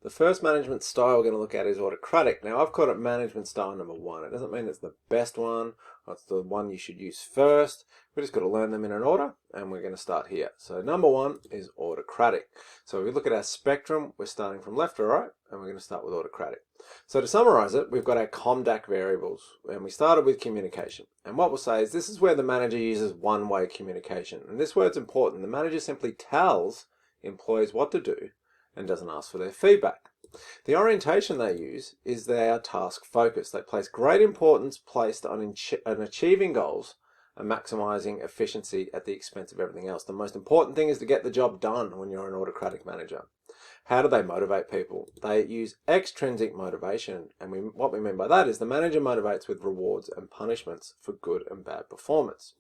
The first management style we're going to look at is Autocratic. Now, I've called it management style number one. It doesn't mean it's the best one, or it's the one you should use first. We just got to learn them in an order, and we're going to start here. So number one is Autocratic. So if we look at our spectrum, we're starting from left to right, and we're going to start with Autocratic. So to summarize it, we've got our COMDAC variables, and we started with communication. And what we'll say is this is where the manager uses one-way communication. And this word's important. The manager simply tells employees what to do and doesn't ask for their feedback. The orientation they use is they are task focused. They place great importance placed on achieving goals and maximizing efficiency at the expense of everything else. The most important thing is to get the job done when you're an autocratic manager. How do they motivate people? They use extrinsic motivation, and what we mean by that is the manager motivates with rewards and punishments for good and bad performance.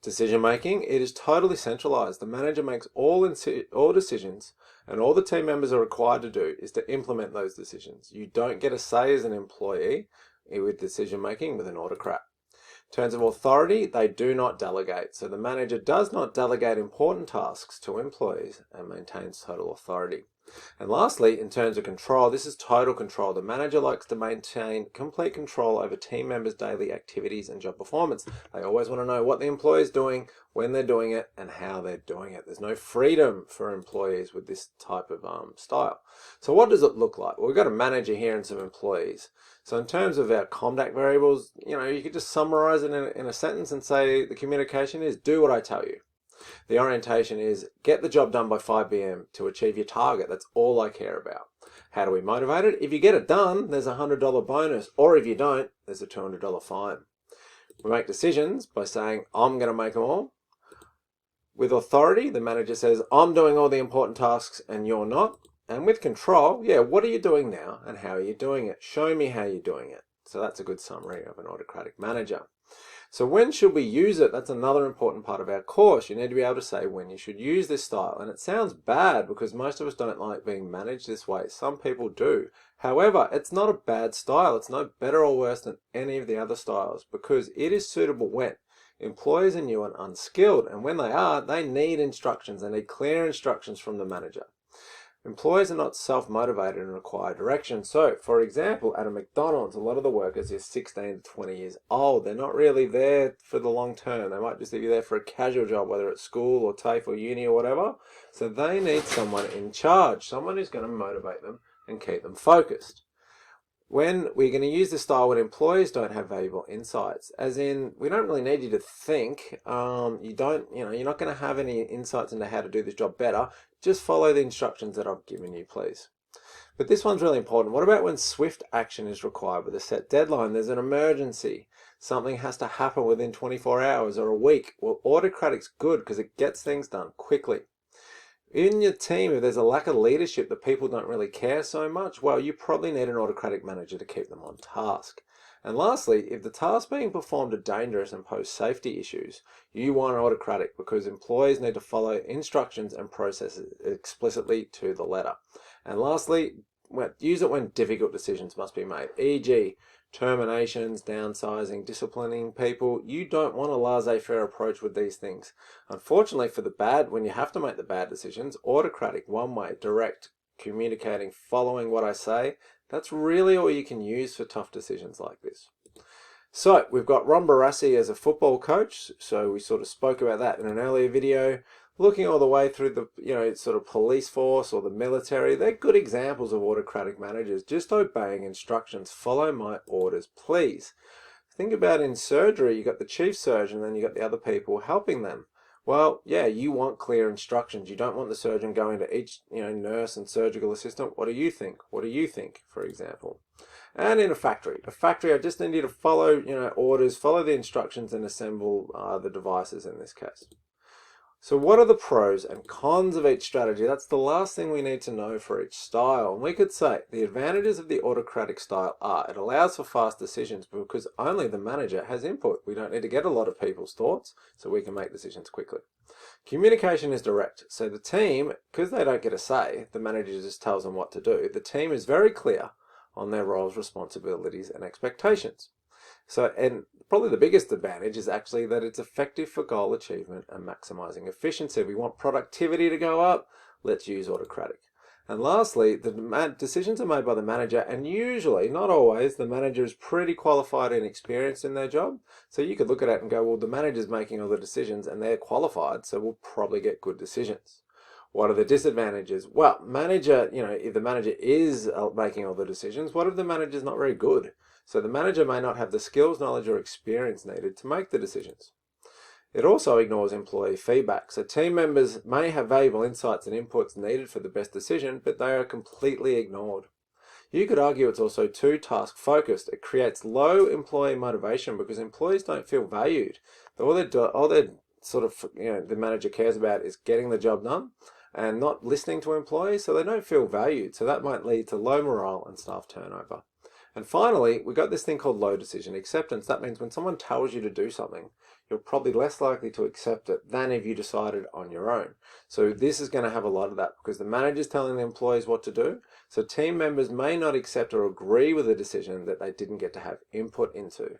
Decision making, it is totally centralized. The manager makes all decisions, and all the team members are required to do is to implement those decisions. You don't get a say as an employee with decision making with an autocrat. In terms of authority, they do not delegate. So the manager does not delegate important tasks to employees and maintains total authority. And lastly, in terms of control, this is total control. The manager likes to maintain complete control over team members' daily activities and job performance. They always want to know what the employee is doing, when they're doing it, and how they're doing it. There's no freedom for employees with this type of style. So what does it look like? Well, we've got a manager here and some employees. So in terms of our COMDAC variables, you could just summarize it in a sentence and say the communication is do what I tell you. The orientation is get the job done by 5 p.m. to achieve your target. That's all I care about. How do we motivate it? If you get it done, there's a $100 bonus, or if you don't, there's a $200 fine. We make decisions by saying, I'm going to make them all. With authority, the manager says, I'm doing all the important tasks and you're not. And with control, what are you doing now and how are you doing it? Show me how you're doing it. So that's a good summary of an autocratic manager. So when should we use it? That's another important part of our course. You need to be able to say when you should use this style. And it sounds bad because most of us don't like being managed this way. Some people do. However, it's not a bad style. It's no better or worse than any of the other styles because it is suitable when employees are new and unskilled. And when they are, they need instructions. They need clear instructions from the manager. Employees are not self-motivated and require direction. So, for example, at a McDonald's, a lot of the workers are 16 to 20 years old. They're not really there for the long term. They might just be there for a casual job, whether it's school or TAFE or uni or whatever. So they need someone in charge, someone who's going to motivate them and keep them focused. When we're going to use this style when employees don't have valuable insights, as in we don't really need you to think. You're not going to have any insights into how to do this job better. Just follow the instructions that I've given you, please. But this one's really important. What about when swift action is required with a set deadline? There's an emergency. Something has to happen within 24 hours or a week. Well, autocratic's good because it gets things done quickly. In your team, if there's a lack of leadership that people don't really care so much, well, you probably need an autocratic manager to keep them on task. And lastly, if the tasks being performed are dangerous and pose safety issues, you want an autocratic because employees need to follow instructions and processes explicitly to the letter. And lastly, use it when difficult decisions must be made, e.g., terminations, downsizing, disciplining people. You don't want a laissez-faire approach with these things. Unfortunately for the bad, when you have to make the bad decisions, autocratic, one way, direct, communicating, following what I say, that's really all you can use for tough decisions like this. So we've got Ron Barassi as a football coach. So we sort of spoke about that in an earlier video. Looking all the way through the, sort of police force or the military, they're good examples of autocratic managers, just obeying instructions. Follow my orders, please. Think about in surgery, you got the chief surgeon, then you got the other people helping them. Well, you want clear instructions. You don't want the surgeon going to each, nurse and surgical assistant. What do you think? What do you think, for example? And in a factory, I just need you to follow, orders, follow the instructions and assemble the devices in this case. So what are the pros and cons of each strategy? That's the last thing we need to know for each style. And we could say the advantages of the autocratic style are it allows for fast decisions because only the manager has input. We don't need to get a lot of people's thoughts, so we can make decisions quickly. Communication is direct. So the team, because they don't get a say, the manager just tells them what to do. The team is very clear on their roles, responsibilities, and expectations. So, and probably the biggest advantage is actually that it's effective for goal achievement and maximizing efficiency. We want productivity to go up, let's use autocratic. And lastly, the decisions are made by the manager, and usually, not always, the manager is pretty qualified and experienced in their job. So you could look at it and go, well, the manager's making all the decisions and they're qualified, so we'll probably get good decisions. What are the disadvantages? Well, if the manager is making all the decisions, what if the manager's not very good? So the manager may not have the skills, knowledge, or experience needed to make the decisions. It also ignores employee feedback. So team members may have valuable insights and inputs needed for the best decision, but they are completely ignored. You could argue it's also too task focused. It creates low employee motivation because employees don't feel valued. All they sort of, the manager cares about is getting the job done and not listening to employees, so they don't feel valued. So that might lead to low morale and staff turnover. And finally, we got this thing called low decision acceptance. That means when someone tells you to do something, you're probably less likely to accept it than if you decided on your own. So this is going to have a lot of that because the manager's telling the employees what to do. So team members may not accept or agree with a decision that they didn't get to have input into.